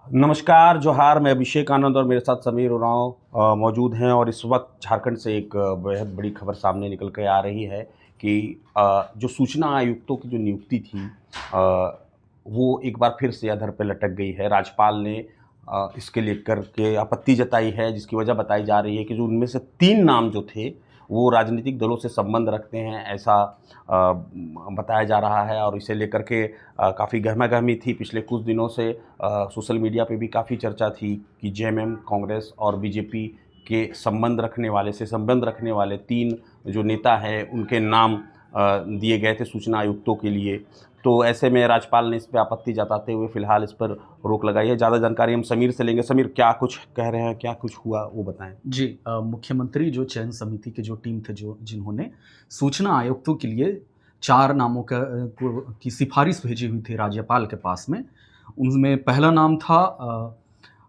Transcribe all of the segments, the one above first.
नमस्कार, जोहार। मैं अभिषेक आनंद और मेरे साथ समीर उरांव मौजूद हैं और इस वक्त झारखंड से एक बेहद बड़ी खबर सामने निकल कर आ रही है कि जो सूचना आयुक्तों की जो नियुक्ति थी वो एक बार फिर से अधर पे लटक गई है। राज्यपाल ने इसके लेकर के आपत्ति जताई है, जिसकी वजह बताई जा रही है कि जो उनमें से 3 नाम जो थे वो राजनीतिक दलों से संबंध रखते हैं, ऐसा बताया जा रहा है। और इसे लेकर के काफ़ी गहमा-गहमी थी। पिछले कुछ दिनों से सोशल मीडिया पे भी काफ़ी चर्चा थी कि जेएमएम, कांग्रेस और बीजेपी के संबंध रखने वाले 3 जो नेता हैं, उनके नाम दिए गए थे सूचना आयुक्तों के लिए। तो ऐसे में राज्यपाल ने इस पे आपत्ति जताते हुए फ़िलहाल इस पर रोक लगाई है। ज़्यादा जानकारी हम समीर से लेंगे। समीर, क्या कुछ कह रहे हैं, क्या कुछ हुआ, वो बताएं। जी, मुख्यमंत्री जो चयन समिति के जो टीम थे जिन्होंने सूचना आयुक्तों के लिए 4 नामों की सिफारिश भेजी हुई थी राज्यपाल के पास में। उनमें पहला नाम था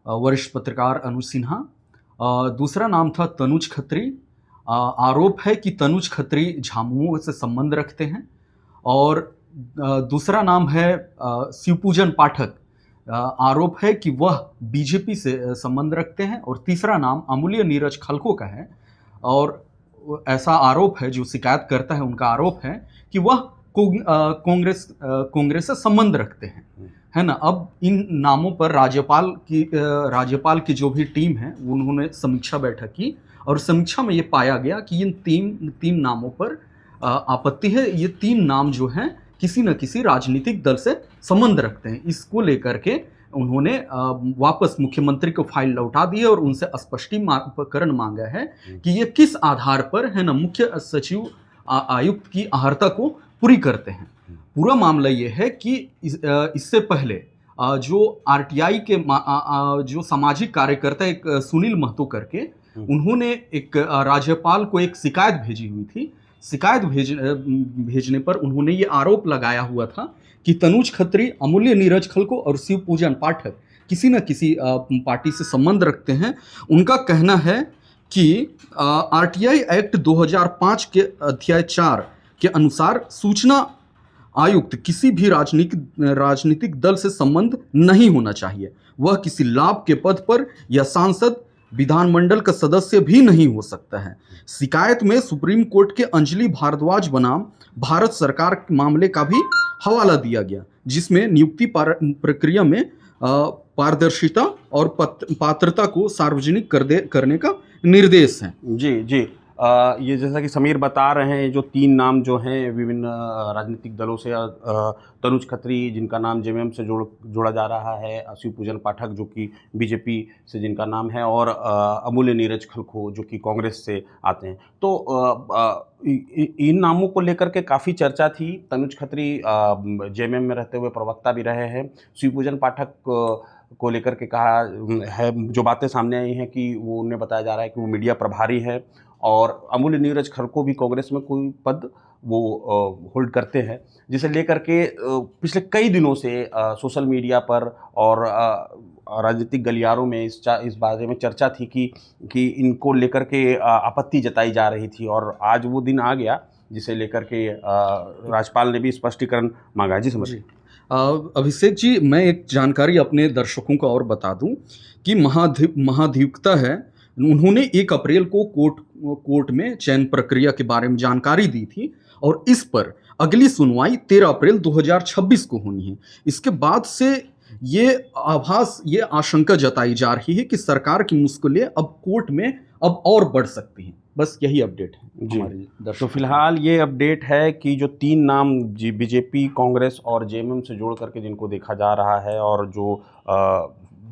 वरिष्ठ पत्रकार अनुज सिन्हा। दूसरा नाम था तनुज खत्री। आरोप है कि तनुज खत्री झामुमो से संबंध रखते हैं। और दूसरा नाम है शिवपूजन पाठक। आरोप है कि वह बीजेपी से संबंध रखते हैं। और तीसरा नाम अमूल्य नीरज खलको का है। और ऐसा आरोप है, जो शिकायत करता है उनका आरोप है कि वह कांग्रेस से संबंध रखते हैं, है ना। अब इन नामों पर राज्यपाल की जो भी टीम है उन्होंने समीक्षा बैठक की और समीक्षा में ये पाया गया कि इन तीन नामों पर आपत्ति है। ये 3 नाम जो हैं किसी न किसी राजनीतिक दल से संबंध रखते हैं। इसको लेकर के उन्होंने वापस मुख्यमंत्री को फाइल लौटा दी है और उनसे स्पष्टीकरण मांगा है कि ये किस आधार पर, है ना, मुख्य सचिव आयुक्त की अहर्ता को पूरी करते हैं। पूरा मामला ये है कि इससे पहले जो आरटीआई के जो सामाजिक कार्यकर्ता एक सुनील महतो करके, उन्होंने एक राज्यपाल को एक शिकायत भेजी हुई थी। शिकायत भेजने पर उन्होंने ये आरोप लगाया हुआ था कि तनुज खत्री, अमूल्य नीरज खलको और शिवपूजन पाठक किसी न किसी पार्टी से संबंध रखते हैं। उनका कहना है कि आरटीआई एक्ट 2005 के अध्याय 4 के अनुसार सूचना आयुक्त किसी भी राजनीतिक दल से संबंध नहीं होना चाहिए। वह किसी लाभ के पद पर या सांसद, विधानमंडल का सदस्य भी नहीं हो सकता है। शिकायत में सुप्रीम कोर्ट के अंजलि भारद्वाज बनाम भारत सरकार के मामले का भी हवाला दिया गया, जिसमें नियुक्ति प्रक्रिया में पारदर्शिता और पात्रता को सार्वजनिक करने का निर्देश है। जी। ये जैसा कि समीर बता रहे हैं, जो 3 नाम जो हैं विभिन्न राजनीतिक दलों से, तनुज खत्री जिनका नाम जेएमएम से जोड़ा जा रहा है, शिवपूजन पाठक जो कि बीजेपी से जिनका नाम है, और अमूल्य नीरज खलको जो कि कांग्रेस से आते हैं। तो इन नामों को लेकर के काफ़ी चर्चा थी। तनुज खत्री जेएमएम में रहते हुए प्रवक्ता भी रहे हैं। शिवपूजन पाठक को लेकर के कहा है, जो बातें सामने आई हैं कि वो उन्हें बताया जा रहा है कि वो मीडिया प्रभारी है। और अमूल्य नीरज खलको भी कांग्रेस में कोई पद वो होल्ड करते हैं, जिसे लेकर के पिछले कई दिनों से सोशल मीडिया पर और राजनीतिक गलियारों में इस बारे में चर्चा थी कि इनको लेकर के आपत्ति जताई जा रही थी। और आज वो दिन आ गया जिसे लेकर के राज्यपाल ने भी स्पष्टीकरण मांगा। जी समझिए। अभिषेक जी, मैं एक जानकारी अपने दर्शकों को और बता दूं कि महाधिवक्ता है, उन्होंने 1 अप्रैल को कोर्ट में चयन प्रक्रिया के बारे में जानकारी दी थी और इस पर अगली सुनवाई 13 अप्रैल 2026 को होनी है। इसके बाद से ये आशंका जताई जा रही है कि सरकार की मुश्किलें अब कोर्ट में अब और बढ़ सकती हैं। बस यही अपडेट है हमारी। तो फिलहाल ये अपडेट है कि जो 3 नाम बीजेपी, कांग्रेस और जेएमएम से जोड़ करके जिनको देखा जा रहा है, और जो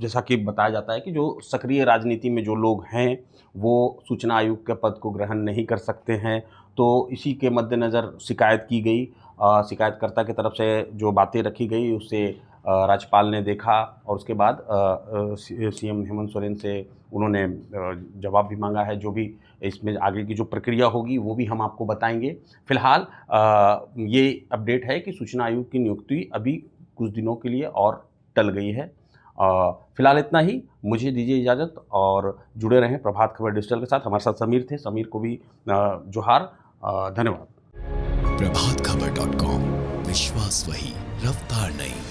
जैसा कि बताया जाता है कि जो सक्रिय राजनीति में जो लोग हैं वो सूचना आयुक्त के पद को ग्रहण नहीं कर सकते हैं। तो इसी के मद्देनज़र शिकायत की गई। शिकायतकर्ता की तरफ से जो बातें रखी गई उससे राज्यपाल ने देखा और उसके बाद सीएम हेमंत सोरेन से उन्होंने जवाब भी मांगा है। जो भी इसमें आगे की जो प्रक्रिया होगी वो भी हम आपको बताएंगे। फिलहाल ये अपडेट है कि सूचना आयुक्त की नियुक्ति अभी कुछ दिनों के लिए और टल गई है। फिलहाल इतना ही। मुझे दीजिए इजाज़त और जुड़े रहें प्रभात खबर डिजिटल के साथ। हमारे साथ समीर थे। समीर को भी जोहार, धन्यवाद। प्रभातखबर.com, विश्वास वही, रफ्तार नहीं।